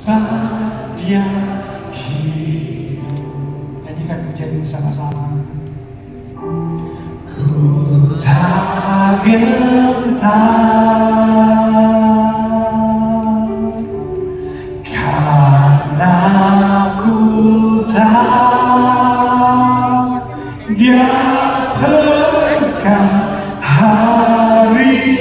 sebab dia hidup. Nyanyikan pujian ini sama-sama. Ku tak gentar karena ku tahu dia akan hari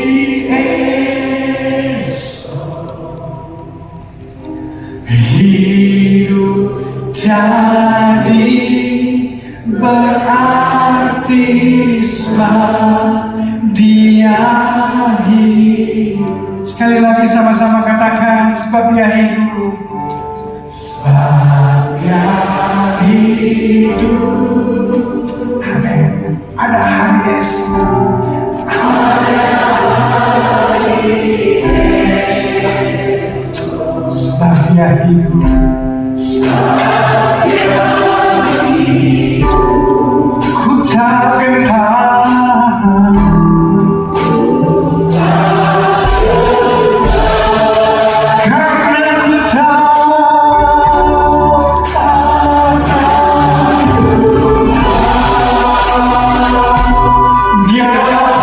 hidup jadi berarti sebab dia hidup. Sekali lagi sama-sama katakan, sebab dia hidup. Sebab dia hidup. Amin. Ada hari esok. Ada hari esok. Sebab dia hidup. Sebab dia hidup. Ku tak gentar. Karena ku tahu dia tak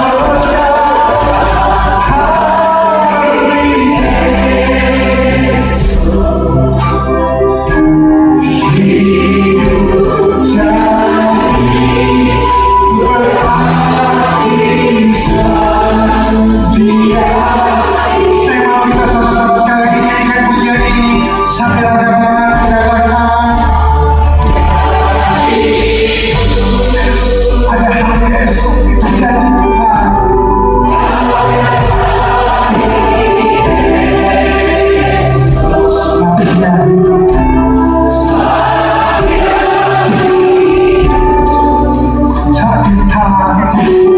gentar.